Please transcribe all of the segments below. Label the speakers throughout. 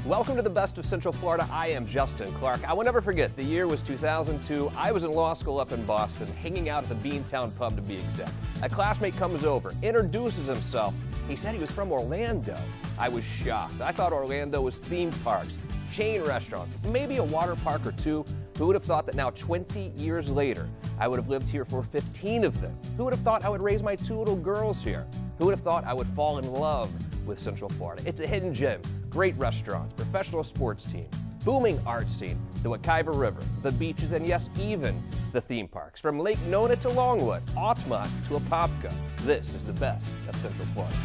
Speaker 1: Welcome to the Best of Central Florida. I am Justin Clark. I will never forget, the year was 2002. I was in law school up in Boston, hanging out at the Beantown pub to be exact. A classmate comes over, introduces himself. He said he was from Orlando. I was shocked. I thought Orlando was theme parks, chain restaurants, maybe a water park or two. Who would have thought that now 20 years later, I would have lived here for 15 of them? Who would have thought I would raise my 2 little girls here? Who would have thought I would fall in love with Central Florida? It's a hidden gem. Great restaurants, professional sports teams, booming art scene, the Wekiva River, the beaches, and yes, even the theme parks. From Lake Nona to Longwood, Altamont to Apopka, this is the best of Central Florida.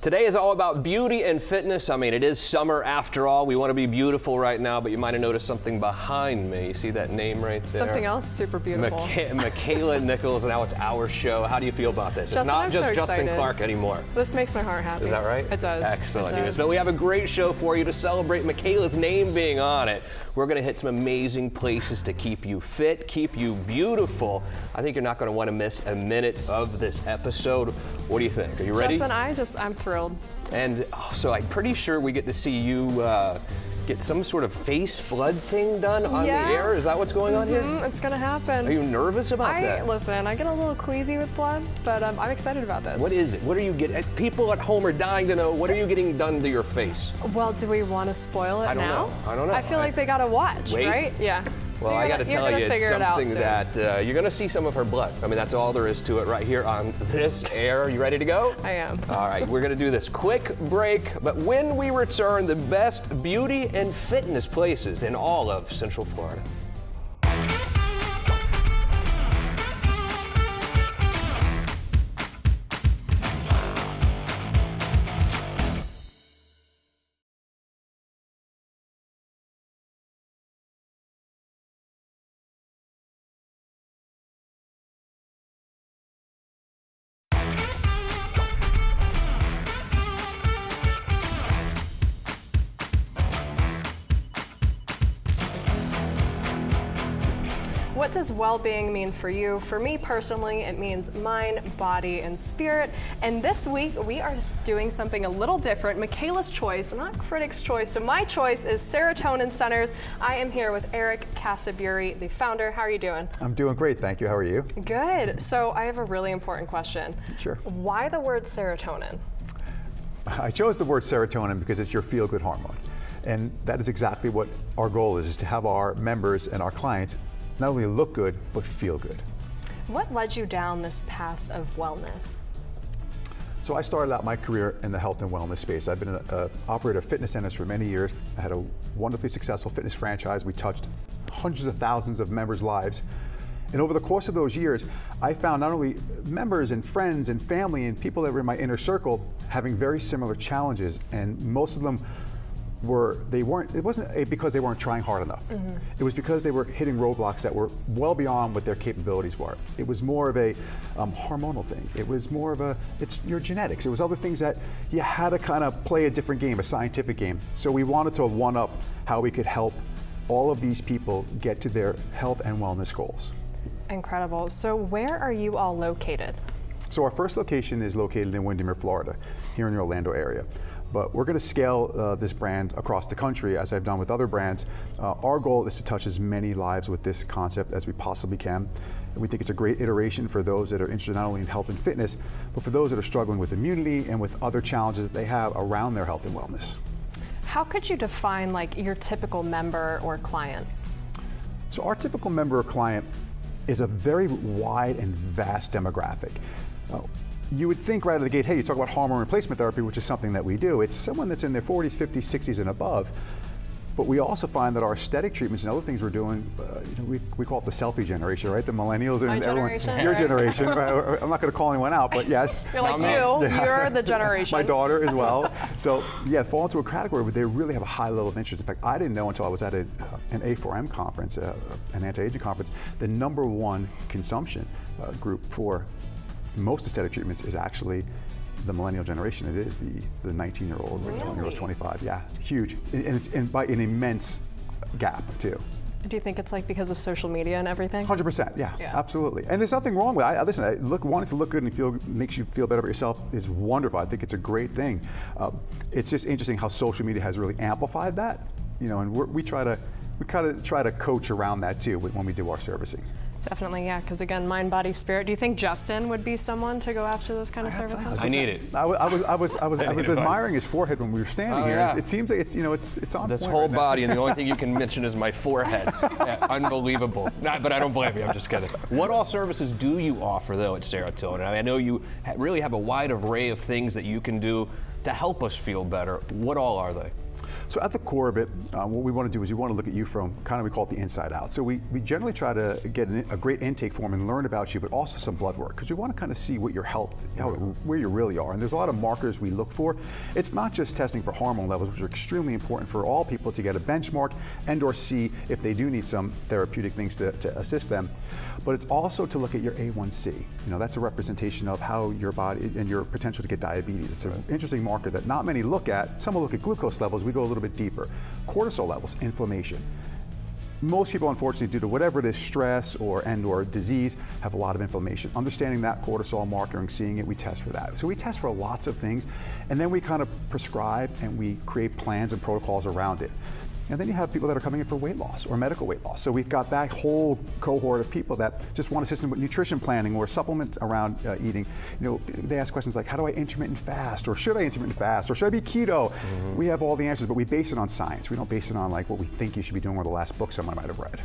Speaker 1: Today is all about beauty and fitness. I mean, it is summer after all. We want to be beautiful right now, but you might have noticed something behind me. You see that name right there?
Speaker 2: Something else super beautiful.
Speaker 1: Michaela Nichols, and now it's our show. How do you feel about this?
Speaker 2: Justin,
Speaker 1: it's not
Speaker 2: I'm
Speaker 1: just
Speaker 2: so
Speaker 1: Justin
Speaker 2: excited.
Speaker 1: Clark anymore.
Speaker 2: This makes my heart happy.
Speaker 1: Is that right?
Speaker 2: It does.
Speaker 1: Excellent.
Speaker 2: It does.
Speaker 1: But we have a great show for you to celebrate Michaela's name being on it. We're going to hit some amazing places to keep you fit, keep you beautiful. I think you're not going to want to miss a minute of this episode. What do you think? Are you ready?
Speaker 2: Justin, I'm thrilled.
Speaker 1: And so I'm pretty sure we get to see you get some sort of face blood thing done on the air. Is that what's going on here?
Speaker 2: It's going to happen.
Speaker 1: Are you nervous about that?
Speaker 2: Listen, I get a little queasy with blood, but I'm excited about this.
Speaker 1: What is it? What are you getting? People at home are dying to know, what are you getting done to your face?
Speaker 2: Well, do we want to spoil it now?
Speaker 1: I don't know.
Speaker 2: I feel like they got to watch,
Speaker 1: Wait.
Speaker 2: Right? Yeah.
Speaker 1: Well, I got to tell you, it's something that you're going to see some of her blood. I mean, that's all there is to it right here on this air. You ready to go?
Speaker 2: I am.
Speaker 1: All right, we're going to do this quick break, but when we return, the best beauty and fitness places in all of Central Florida.
Speaker 2: What does well-being mean for you? For me personally, it means mind, body, and spirit. And this week, we are doing something a little different. Michaela's choice, not critics' choice. So my choice is Serotonin Centers. I am here with Eric Casaburi, the founder. How are you doing?
Speaker 3: I'm doing great, thank you. How are you?
Speaker 2: Good. So I have a really important question.
Speaker 3: Sure.
Speaker 2: Why the word serotonin?
Speaker 3: I chose the word serotonin because it's your feel-good hormone. And that is exactly what our goal is to have our members and our clients not only look good, but feel good.
Speaker 2: What led you down this path of wellness?
Speaker 3: So I started out my career in the health and wellness space. I've been an operator of fitness centers for many years. I had a wonderfully successful fitness franchise. We touched hundreds of thousands of members' lives. And over the course of those years, I found not only members and friends and family and people that were in my inner circle having very similar challenges, and most of them it wasn't because they weren't trying hard enough. It was because they were hitting roadblocks that were well beyond what their capabilities were. It was more of a hormonal thing. It was more of it's your genetics. It was other things that you had to kind of play a different game, a scientific game. So we wanted to one-up how we could help all of these people get to their health and wellness goals.
Speaker 2: Incredible. So where are you all located?
Speaker 3: So our first location is located in Windermere, Florida, here in the Orlando area. But we're going to scale this brand across the country, as I've done with other brands. Our goal is to touch as many lives with this concept as we possibly can. And we think it's a great iteration for those that are interested not only in health and fitness, but for those that are struggling with immunity and with other challenges that they have around their health and wellness.
Speaker 2: How could you define like your typical member or client?
Speaker 3: So our typical member or client is a very wide and vast demographic. You would think right out of the gate, hey, you talk about hormone replacement therapy, which is something that we do. It's someone that's in their 40s, 50s, 60s, and above. But we also find that our aesthetic treatments and other things we're doing, we call it the selfie generation, right? The millennials and
Speaker 2: My
Speaker 3: everyone.
Speaker 2: generation,
Speaker 3: Your
Speaker 2: right?
Speaker 3: generation, right? I'm not going to call anyone out, but yes.
Speaker 2: You're like you're the generation.
Speaker 3: My daughter as well. So yeah, fall into a category where they really have a high level of interest. In fact, I didn't know until I was at an A4M conference, an anti-aging conference, the #1 consumption group for most aesthetic treatments is actually the millennial generation. It is the 19-year-old,
Speaker 2: Really?
Speaker 3: 20-year-olds, 25. Yeah, huge, and it's by an immense gap too.
Speaker 2: Do you think it's like because of social media and everything?
Speaker 3: 100%, yeah,
Speaker 2: Yeah.
Speaker 3: absolutely. And there's nothing wrong with it. Listen, wanting to look good and makes you feel better about yourself is wonderful. I think it's a great thing. It's just interesting how social media has really amplified that, and we kind of try to coach around that too when we do our servicing.
Speaker 2: Definitely, yeah, because again, mind, body, spirit. Do you think Justin would be someone to go after those kind of services?
Speaker 1: I need it.
Speaker 3: I was admiring his forehead when we were standing here.
Speaker 1: Yeah.
Speaker 3: It seems like it's on
Speaker 1: This
Speaker 3: point
Speaker 1: whole
Speaker 3: right now.
Speaker 1: body, and the only thing you can mention is my forehead. Yeah, unbelievable. But I don't blame you. I'm just kidding. What all services do you offer, though, at Serotonin? I know you really have a wide array of things that you can do to help us feel better. What all are they?
Speaker 3: So at the core of it, what we want to do is we want to look at you from we call it the inside out. So we generally try to get a great intake form and learn about you, but also some blood work, because we want to kind of see what your health, where you really are. And there's a lot of markers we look for. It's not just testing for hormone levels, which are extremely important for all people to get a benchmark and or see if they do need some therapeutic things to assist them. But it's also to look at your A1C. That's a representation of how your body and your potential to get diabetes. It's an interesting marker that not many look at. Some will look at glucose levels. We go a little bit deeper. Cortisol levels, inflammation. Most people, unfortunately, due to whatever it is, stress or disease, have a lot of inflammation. Understanding that cortisol marker and seeing it, we test for that. So we test for lots of things, and then we kind of prescribe and we create plans and protocols around it. And then you have people that are coming in for weight loss or medical weight loss. So we've got that whole cohort of people that just want assistance with nutrition planning or supplement around eating. They ask questions like, how do I intermittent fast? Or should I intermittent fast? Or should I be keto? Mm-hmm. We have all the answers, but we base it on science. We don't base it on what we think you should be doing or the last book someone might have read.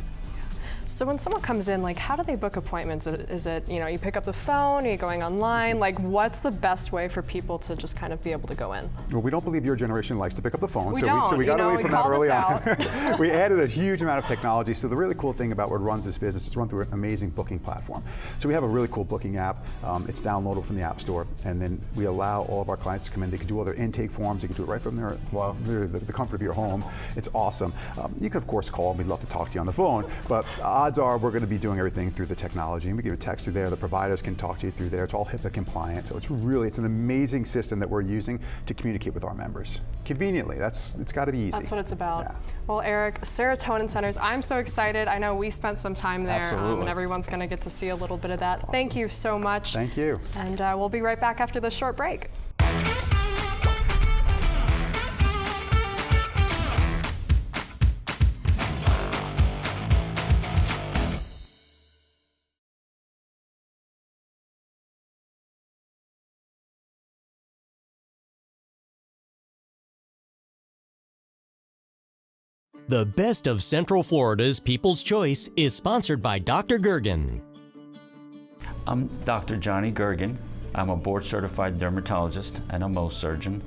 Speaker 2: So when someone comes in, how do they book appointments? Is it, you pick up the phone, are you going online? What's the best way for people to just kind of be able to go in?
Speaker 3: Well, we don't believe your generation likes to pick up the phone,
Speaker 2: We
Speaker 3: so
Speaker 2: don't.
Speaker 3: we got away from that early
Speaker 2: out.
Speaker 3: on. We added a huge amount of technology. So the really cool thing about what runs this business is run through an amazing booking platform. So we have a really cool booking app. It's downloadable from the App Store, and then we allow all of our clients to come in. They can do all their intake forms. They can do it right from the comfort of your home. It's awesome. You can, of course, call, and we'd love to talk to you on the phone, but odds are we're going to be doing everything through the technology, and we give a text through there. The providers can talk to you through there. It's all HIPAA compliant, so it's an amazing system that we're using to communicate with our members conveniently. It's got to be easy.
Speaker 2: That's what it's about.
Speaker 3: Yeah.
Speaker 2: Well, Eric, Serotonin Centers, I'm so excited. I know we spent some time there,
Speaker 1: Absolutely.
Speaker 2: and everyone's going to get to see a little bit of that. Awesome. Thank you so much.
Speaker 3: Thank you.
Speaker 2: And we'll be right back after this short break.
Speaker 4: The Best of Central Florida's People's Choice is sponsored by Dr. Gergen.
Speaker 5: I'm Dr. Johnny Gergen. I'm a board-certified dermatologist and a Mohs surgeon.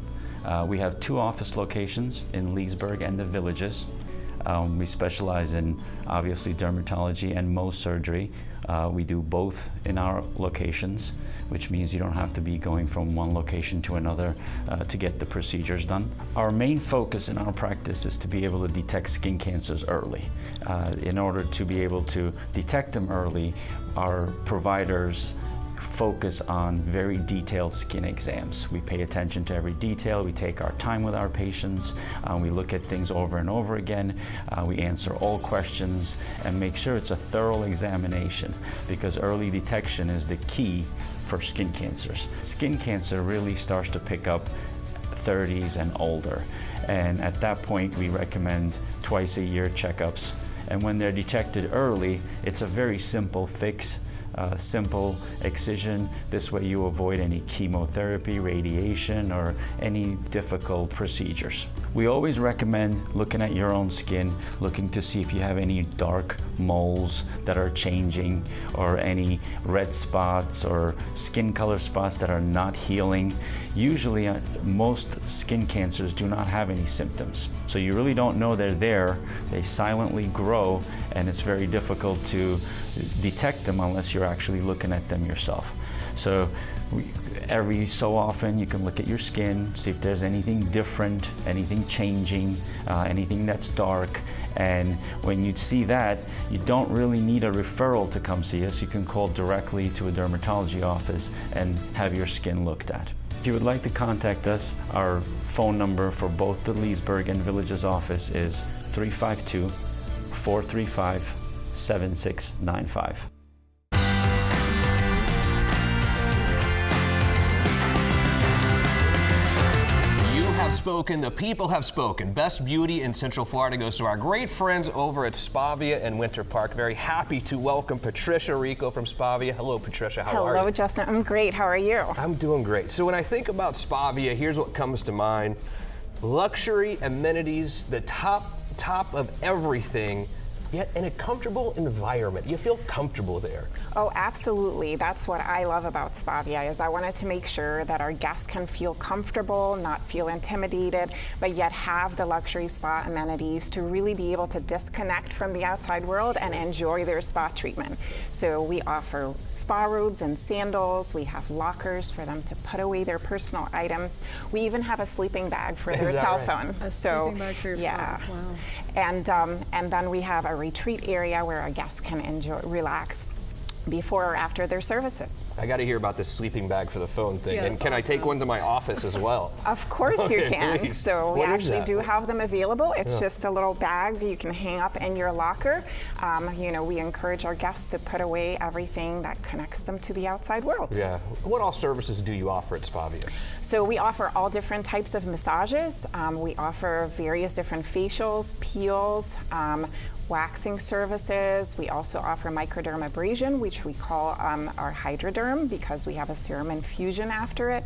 Speaker 5: We have 2 office locations in Leesburg and the Villages. We specialize in, obviously, dermatology and Mohs surgery. We do both in our locations, which means you don't have to be going from one location to another to get the procedures done. Our main focus in our practice is to be able to detect skin cancers early. In order to be able to detect them early, our providers focus on very detailed skin exams. We pay attention to every detail. We take our time with our patients. We look at things over and over again. We answer all questions and make sure it's a thorough examination, because early detection is the key for skin cancers. Skin cancer really starts to pick up 30s and older, and at that point we recommend twice a year checkups. And when they're detected early, it's a very simple fix. simple excision. This way you avoid any chemotherapy, radiation, or any difficult procedures. We always recommend looking at your own skin, looking to see if you have any dark moles that are changing, or any red spots or skin color spots that are not healing. Usually most skin cancers do not have any symptoms. So you really don't know they're there. They silently grow, and it's very difficult to detect them unless you're actually looking at them yourself. So every so often you can look at your skin, see if there's anything different, anything changing, anything that's dark. And when you see that, you don't really need a referral to come see us. You can call directly to a dermatology office and have your skin looked at. If you would like to contact us, our phone number for both the Leesburg and Villages office is 352-435-7695.
Speaker 1: Spoken, the people have spoken. Best beauty in Central Florida goes to our great friends over at Spavia and Winter Park. Very happy to welcome Patricia Rico from Spavia. Hello, Patricia. How are you?
Speaker 6: Hello, Justin. I'm great. How are you?
Speaker 1: I'm doing great. So when I think about Spavia, here's what comes to mind: luxury amenities, the top of everything, yet in a comfortable environment. You feel comfortable there.
Speaker 6: Oh, absolutely. That's what I love about Spavia, is I wanted to make sure that our guests can feel comfortable, not feel intimidated, but yet have the luxury spa amenities to really be able to disconnect from the outside world and enjoy their spa treatment. So we offer spa robes and sandals. We have lockers for them to put away their personal items. We even have a sleeping bag for their cell phone.
Speaker 2: A sleeping bag for your phone. Wow.
Speaker 6: And then we have a retreat area where our guests can enjoy, relax before or after their services.
Speaker 1: I got to hear about this sleeping bag for the phone thing.
Speaker 2: Yeah,
Speaker 1: and can I take one to my office as well?
Speaker 6: Of course you can.
Speaker 1: Please.
Speaker 6: So we
Speaker 1: What is
Speaker 6: actually
Speaker 1: that?
Speaker 6: do have them available. It's just a little bag that you can hang up in your locker. We encourage our guests to put away everything that connects them to the outside world.
Speaker 1: Yeah. What all services do you offer at Spavia?
Speaker 6: So we offer all different types of massages. We offer various different facials, peels, waxing services. We also offer microdermabrasion, which we call our Hydroderm, because we have a serum infusion after it.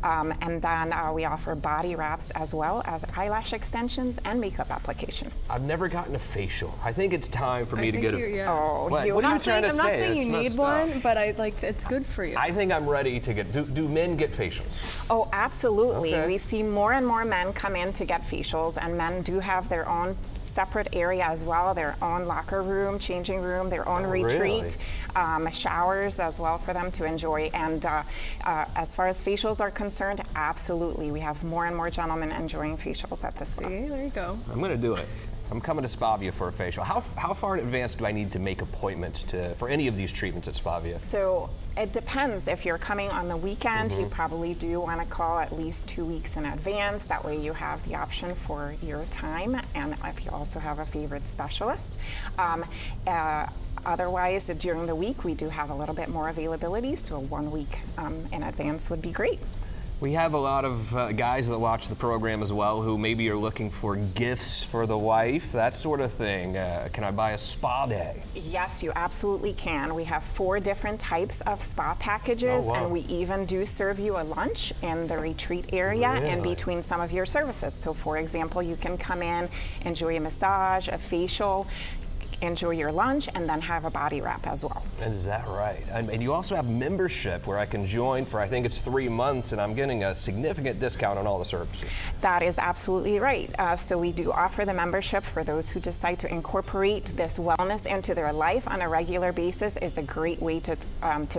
Speaker 6: And then we offer body wraps as well as eyelash extensions and makeup application.
Speaker 1: I've never gotten a facial. I think it's time for me to get a.
Speaker 6: Oh,
Speaker 1: What?
Speaker 6: you
Speaker 1: What are you
Speaker 6: have
Speaker 1: trying to
Speaker 2: I'm not
Speaker 1: say?
Speaker 2: saying you
Speaker 1: That's
Speaker 2: need
Speaker 1: messed up.
Speaker 2: one, but it's good for you.
Speaker 1: I think I'm ready to get. Do men get facials?
Speaker 6: Oh, absolutely.
Speaker 1: Okay.
Speaker 6: We see more and more men come in to get facials, and men do have their own separate area as well, their own locker room, changing room, their own retreat, showers as well for them to enjoy. And as far as facials are concerned, absolutely. We have more and more gentlemen enjoying facials at this
Speaker 2: See, there you go.
Speaker 1: I'm going to do it. I'm coming to Spavia for a facial. How far in advance do I need to make appointment for any of these treatments at Spavia?
Speaker 6: So it depends. If you're coming on the weekend, you probably do want to call at least 2 weeks in advance. That way you have the option for your time, and if you also have a favorite specialist. Otherwise, during the week, we do have a little bit more availability, so 1 week in advance would be great.
Speaker 1: We have a lot of guys that watch the program as well who maybe are looking for gifts for the wife, that sort of thing. Can I buy a spa day?
Speaker 6: Yes, you absolutely can. We have 4 different types of spa packages,
Speaker 1: Oh, wow.
Speaker 6: and we even do serve you a lunch in the retreat area in
Speaker 1: Really?
Speaker 6: between some of your services. So for example, you can come in, enjoy a massage, a facial, enjoy your lunch, and then have a body wrap as well.
Speaker 1: Is that right? And you also have membership where I can join for, I think it's 3 months, and I'm getting a significant discount on all the services.
Speaker 6: That is absolutely right. So we do offer the membership for those who decide to incorporate this wellness into their life on a regular basis. Is a great way to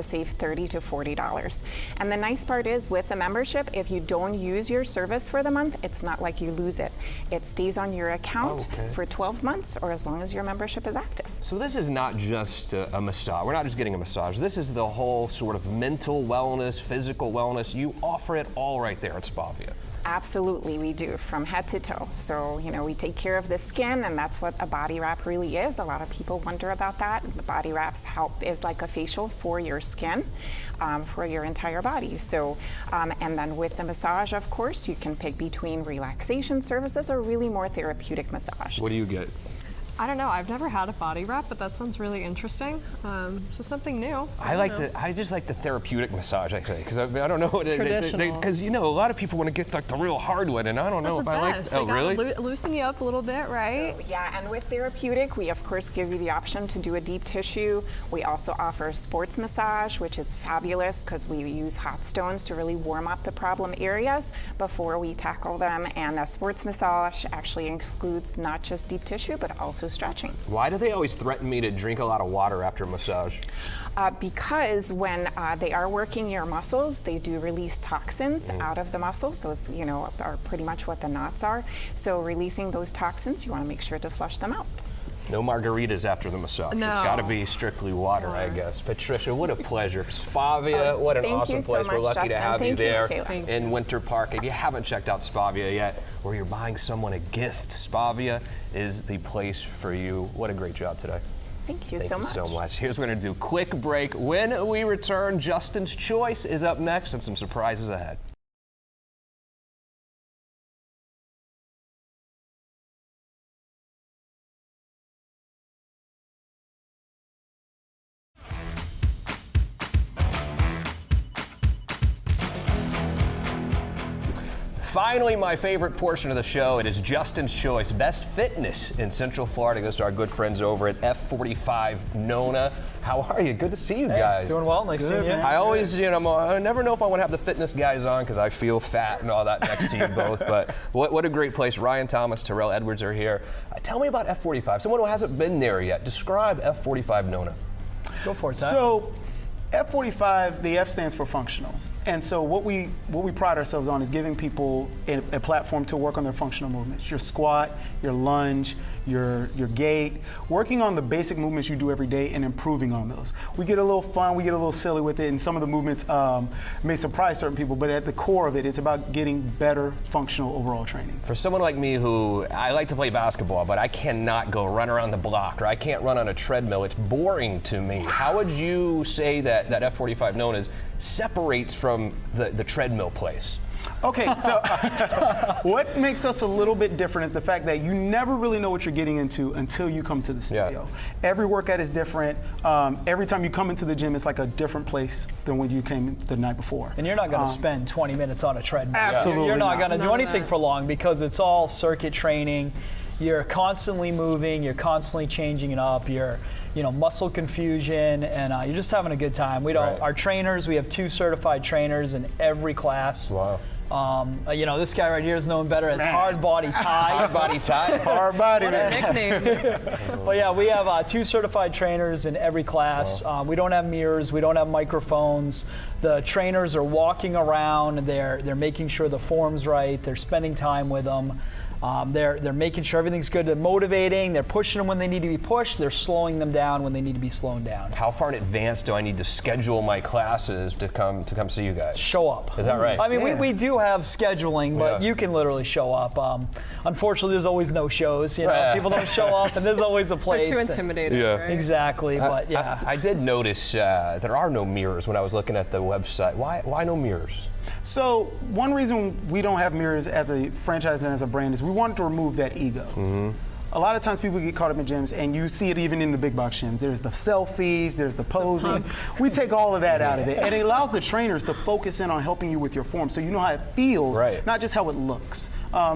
Speaker 6: save $30 to $40. And the nice part is, with the membership, if you don't use your service for the month, it's not like you lose it. It stays on your account for 12 months or as long as your membership is active.
Speaker 1: So this is not just a massage. We're not just getting a massage. This is the whole sort of mental wellness, physical wellness. You offer it all right there at Spavia.
Speaker 6: Absolutely, we do, from head to toe. So, we take care of the skin, and that's what a body wrap really is. A lot of people wonder about that. The body wraps is like a facial for your skin, for your entire body. So, and then with the massage, of course, you can pick between relaxation services or really more therapeutic massage.
Speaker 1: What do you get?
Speaker 2: I don't know. I've never had a body wrap, but that sounds really interesting. So something new.
Speaker 1: I just like the therapeutic massage, I think, because I don't know what
Speaker 2: Traditional.
Speaker 1: because a lot of people want to get like the real hard one, and I don't know
Speaker 2: That's
Speaker 1: if
Speaker 2: the
Speaker 1: I
Speaker 2: best.
Speaker 1: like. Oh,
Speaker 2: They gotta
Speaker 1: really?
Speaker 2: loosen you up a little bit, right?
Speaker 6: So, yeah, and with therapeutic, we of course give you the option to do a deep tissue. We also offer sports massage, which is fabulous because we use hot stones to really warm up the problem areas before we tackle them. And a sports massage actually includes not just deep tissue, but also stretching.
Speaker 1: Why do they always threaten me to drink a lot of water after a massage?
Speaker 6: Because when they are working your muscles, they do release toxins out of the muscles. Those, are pretty much what the knots are. So releasing those toxins, you want to make sure to flush them out.
Speaker 1: No margaritas after the massage.
Speaker 2: No.
Speaker 1: It's got to be strictly water, I guess. Patricia, what a pleasure. Spavia, what an
Speaker 6: thank
Speaker 1: awesome
Speaker 6: you so
Speaker 1: place. We're
Speaker 6: much,
Speaker 1: lucky to
Speaker 6: Justin.
Speaker 1: have you
Speaker 6: Thank you,
Speaker 1: there
Speaker 6: Kayla.
Speaker 1: in Winter Park. If you haven't checked out Spavia yet, or you're buying someone a gift, Spavia is the place for you. What a great job today.
Speaker 6: Thank you
Speaker 1: Thank
Speaker 6: so
Speaker 1: you
Speaker 6: much.
Speaker 1: so much. Here's what we're going to do. Quick break. When we return, Justin's Choice is up next and some surprises ahead. Finally, my favorite portion of the show, it is Justin's Choice. Best fitness in Central Florida goes to our good friends over at F45 Nona. How are you? Good to see you guys.
Speaker 7: Doing well, nice seeing you.
Speaker 1: I always, I never know if I want to have the fitness guys on because I feel fat and all that next to you both. But what a great place. Ryan Thomas, Terrell Edwards are here. Tell me about F45. Someone who hasn't been there yet. Describe F45 Nona.
Speaker 7: Go for it, Ty.
Speaker 8: So, F45, the F stands for functional. And so what we pride ourselves on is giving people a platform to work on their functional movements. Your squat, your lunge, your gait, working on the basic movements you do every day and improving on those. We get a little fun, we get a little silly with it, and some of the movements may surprise certain people, but at the core of it, it's about getting better functional overall training.
Speaker 1: For someone like me who, I like to play basketball, but I cannot go run around the block, or I can't run on a treadmill, it's boring to me. How would you say that F45 Nona separates from the treadmill place?
Speaker 8: Okay, so what makes us a little bit different is the fact that you never really know what you're getting into until you come to the studio.
Speaker 1: Yeah.
Speaker 8: Every workout is different. Every time you come into the gym, it's like a different place than when you came the night before.
Speaker 7: And you're not going to spend 20 minutes on a treadmill.
Speaker 8: Absolutely
Speaker 7: You're not
Speaker 8: not.
Speaker 7: going to do anything for long because it's all circuit training. You're constantly moving. You're constantly changing it up. You're, muscle confusion, and you're just having a good time. Our trainers, we have 2 certified trainers in every class.
Speaker 1: Wow.
Speaker 7: This guy right here is known better as Hard Body Ty.
Speaker 1: Hard Body Ty?
Speaker 8: Hard body,
Speaker 2: What a
Speaker 8: man.
Speaker 2: nickname.
Speaker 7: Well, yeah, we have 2 certified trainers in every class. We don't have mirrors. We don't have microphones. The trainers are walking around. They're making sure the form's right. They're spending time with them. They're making sure everything's good. They're motivating. They're pushing them when they need to be pushed. They're slowing them down when they need to be slowed down.
Speaker 1: How far in advance do I need to schedule my classes to come see you guys?
Speaker 7: Show up.
Speaker 1: Is that right?
Speaker 7: I mean, we do have scheduling, but
Speaker 1: Yeah.
Speaker 7: you can literally show up. Unfortunately, there's always no shows.
Speaker 1: Yeah.
Speaker 7: People don't show up, and there's always a
Speaker 2: They're
Speaker 7: place.
Speaker 2: too intimidating,
Speaker 1: Yeah.
Speaker 2: right?
Speaker 7: Exactly, but yeah.
Speaker 1: I did notice there are no mirrors when I was looking at the website. Why no mirrors?
Speaker 8: So one reason we don't have mirrors as a franchise and as a brand is we wanted to remove that ego. A lot of times people get caught up in gyms, and you see it even in the big box gyms. There's the selfies, there's the posing. We take all of that out of it, and it allows the trainers to focus in on helping you with your form, so you know how it feels,
Speaker 1: Right.
Speaker 8: not just how it looks.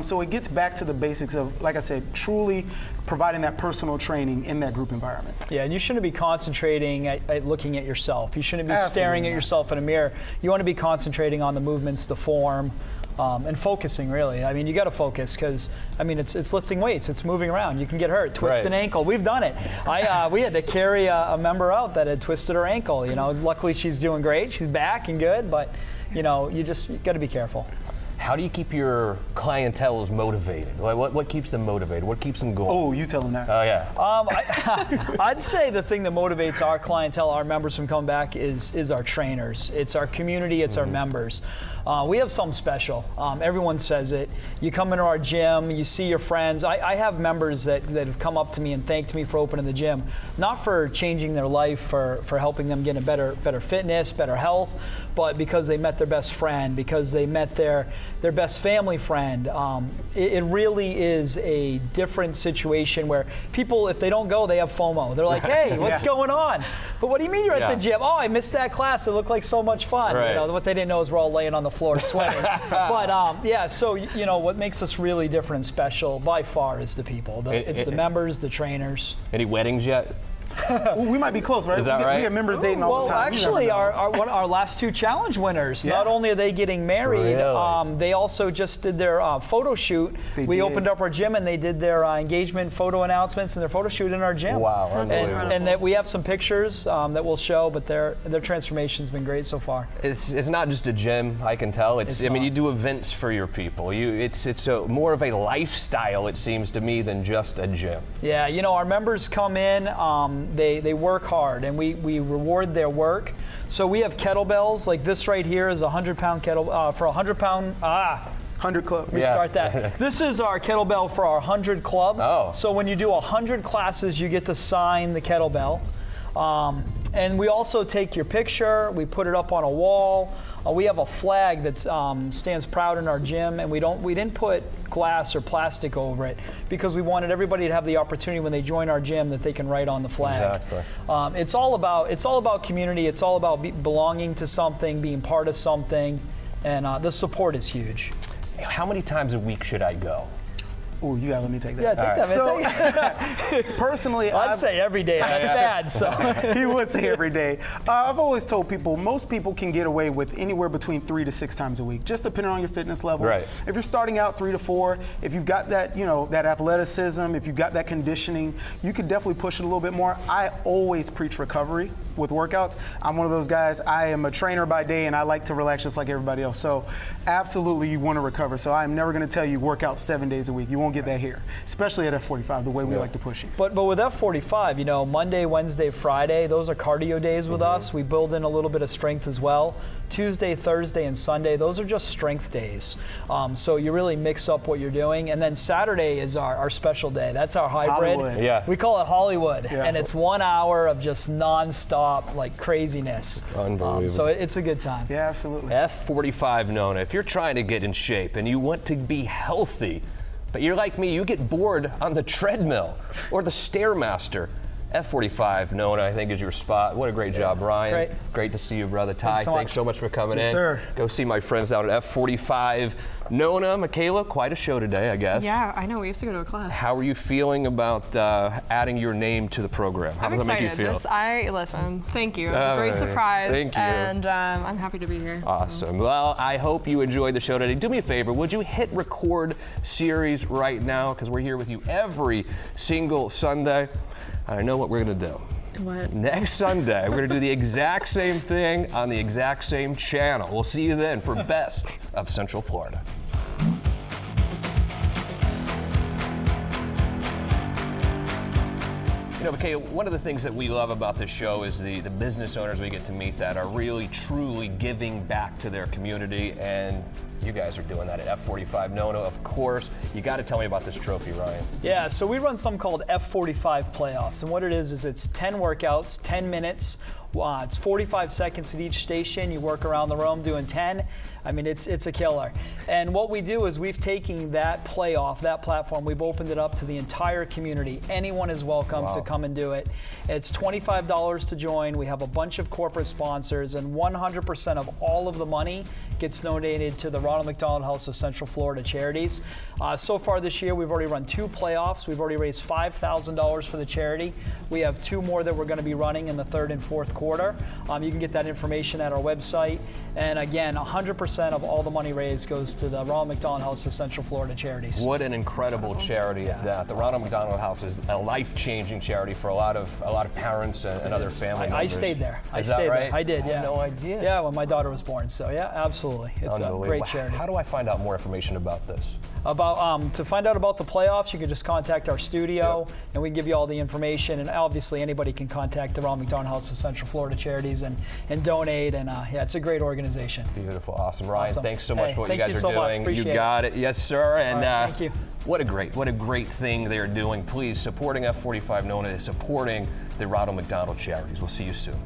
Speaker 8: So it gets back to the basics of, like I said, truly providing that personal training in that group environment.
Speaker 7: Yeah, and you shouldn't be concentrating at looking at yourself. You shouldn't be
Speaker 8: Absolutely
Speaker 7: staring at
Speaker 8: not.
Speaker 7: yourself in a mirror. You want to be concentrating on the movements, the form, and focusing, really. I mean, you got to focus because, it's lifting weights. It's moving around. You can get hurt, twist
Speaker 1: Right.
Speaker 7: an ankle. We've done it. We had to carry a member out that had twisted her ankle. Luckily she's doing great. She's back and good, but, you got to be careful.
Speaker 1: How do you keep your clientele motivated? What keeps them motivated? What keeps them going?
Speaker 8: Oh, you tell them that.
Speaker 1: Oh, yeah.
Speaker 7: I'd say the thing that motivates our clientele, our members from coming back, is our trainers. It's our community. It's our members. We have something special. Everyone says it. You come into our gym, you see your friends. I have members that have come up to me and thanked me for opening the gym, not for changing their life, for helping them get a better fitness, better health, but because they met their best friend, because they met their their best family friend. It really is a different situation where people, if they don't go, they have FOMO. They're like, hey, what's going on? But what do you mean you're at the gym? Oh, I missed that class. It looked like so much fun.
Speaker 1: Right.
Speaker 7: You know, what they didn't know is we're all laying on the floor sweating. But yeah, so you know what makes us really different and special by far is the people. It's the members, the trainers.
Speaker 1: Any weddings yet?
Speaker 8: We might be close, right?
Speaker 1: Is that right?
Speaker 8: We have members dating all the time.
Speaker 7: Well, actually, our last two challenge winners, not only are they getting married,
Speaker 1: Really?
Speaker 7: they also just did their photo shoot. We opened up our gym and they did their engagement photo announcements and their photo shoot in our gym.
Speaker 1: Wow, unbelievable.
Speaker 7: And that we have some pictures that we'll show, but their transformation's been great so far.
Speaker 1: It's not just a gym, I can tell. I mean, you do events for your people. It's more of a lifestyle, it seems to me, than just a gym.
Speaker 7: Yeah, you know, our members come in, they work hard, and we reward their work. So we have kettlebells, like this right here is a 100-pound kettle, for a 100-pound,
Speaker 8: 100 Club.
Speaker 7: Start that. This is our kettlebell for our 100 Club.
Speaker 1: Oh.
Speaker 7: So when you do 100 classes, you get to sign the kettlebell. And we also take your picture, we put it up on a wall. We have a flag that stands proud in our gym, and we didn't put glass or plastic over it because we wanted everybody to have the opportunity when they join our gym that they can write on the flag.
Speaker 1: Exactly.
Speaker 7: It's all about community. It's all about belonging to something, being part of something, and the support is huge.
Speaker 1: How many times a week should I go?
Speaker 8: Oh, you gotta let me take that.
Speaker 7: Yeah, take that, man.
Speaker 8: So, personally,
Speaker 7: I'd say every day. That's bad. So
Speaker 8: he would say every day. I've always told people most people can get away with anywhere between 3 to 6 times a week, just depending on your fitness level.
Speaker 1: Right.
Speaker 8: If you're starting out 3 to 4, if you've got that, that athleticism, if you've got that conditioning, you could definitely push it a little bit more. I always preach recovery with workouts. I'm one of those guys. I am a trainer by day, and I like to relax just like everybody else. So, absolutely, you want to recover. So, I'm never going to tell you work out 7 days a week. You won't get that here, especially at F45, the way we like to push it.
Speaker 7: But with F45, Monday, Wednesday, Friday, those are cardio days with us. We build in a little bit of strength as well. Tuesday, Thursday, and Sunday, those are just strength days. So you really mix up what you're doing. And then Saturday is our special day. That's our hybrid.
Speaker 8: Hollywood.
Speaker 1: Yeah.
Speaker 7: We call it Hollywood. Yeah. And it's 1 hour of just nonstop, like craziness.
Speaker 1: Unbelievable.
Speaker 7: So it's a good time.
Speaker 8: Yeah, absolutely.
Speaker 1: F45 Nona, if you're trying to get in shape and you want to be healthy, but you're like me, you get bored on the treadmill or the Stairmaster, F45 Nona, I think, is your spot. What a great job, Ryan. Great to see you, brother. Ty, thanks so much for coming in.
Speaker 8: Sir.
Speaker 1: Go see my friends out at F45 Nona. Michaela, quite a show today, I guess.
Speaker 2: Yeah, I know. We have to go to a class.
Speaker 1: How are you feeling about adding your name to the program? How
Speaker 2: I'm
Speaker 1: does
Speaker 2: excited.
Speaker 1: that make you feel?
Speaker 2: Listen, thank you. It's a great surprise.
Speaker 1: Thank you.
Speaker 2: And I'm happy to be here.
Speaker 1: Awesome. Well, I hope you enjoyed the show today. Do me a favor. Would you hit record series right now? Because we're here with you every single Sunday. I know what we're going to do.
Speaker 2: What?
Speaker 1: Next Sunday, we're going to do the exact same thing on the exact same channel. We'll see you then for Best of Central Florida. Okay, one of the things that we love about this show is the business owners we get to meet that are really, truly giving back to their community, and you guys are doing that at F45 Nona, of course. You got to tell me about this trophy, Ryan.
Speaker 7: Yeah, so we run something called F45 Playoffs, and what it is it's 10 workouts, 10 minutes. It's 45 seconds at each station. You work around the room doing 10. I mean, it's a killer. And what we do is we've taken that playoff, that platform, we've opened it up to the entire community. Anyone is welcome to come and do it. It's $25 to join. We have a bunch of corporate sponsors, and 100% of all of the money gets donated to the Ronald McDonald House of Central Florida charities. So far this year, we've already run 2 playoffs. We've already raised $5,000 for the charity. We have 2 more that we're going to be running in the 3rd and 4th quarter. You can get that information at our website. And again, 100% of all the money raised goes to the Ronald McDonald House of Central Florida charities.
Speaker 1: What an incredible charity is that. The Ronald McDonald House is a life-changing charity for a lot of parents and other family members.
Speaker 7: I stayed there.
Speaker 1: Is that right?
Speaker 7: I did, yeah.
Speaker 1: I had no idea.
Speaker 7: Yeah, when my daughter was born. So yeah, absolutely. It's a great charity.
Speaker 1: How do I find out more information about this?
Speaker 7: To find out about the playoffs, you can just contact our studio, and we can give you all the information. And obviously, anybody can contact the Ronald McDonald House of Central Florida Charities and donate. And yeah, it's a great organization.
Speaker 1: Beautiful, awesome. Ryan,
Speaker 7: Awesome.
Speaker 1: thanks so much for what you guys are
Speaker 7: so
Speaker 1: doing.
Speaker 7: Much.
Speaker 1: You got it. Yes, sir. And
Speaker 7: thank you.
Speaker 1: What a great thing they're doing. Please, supporting F45 Nona is supporting the Ronald McDonald Charities. We'll see you soon.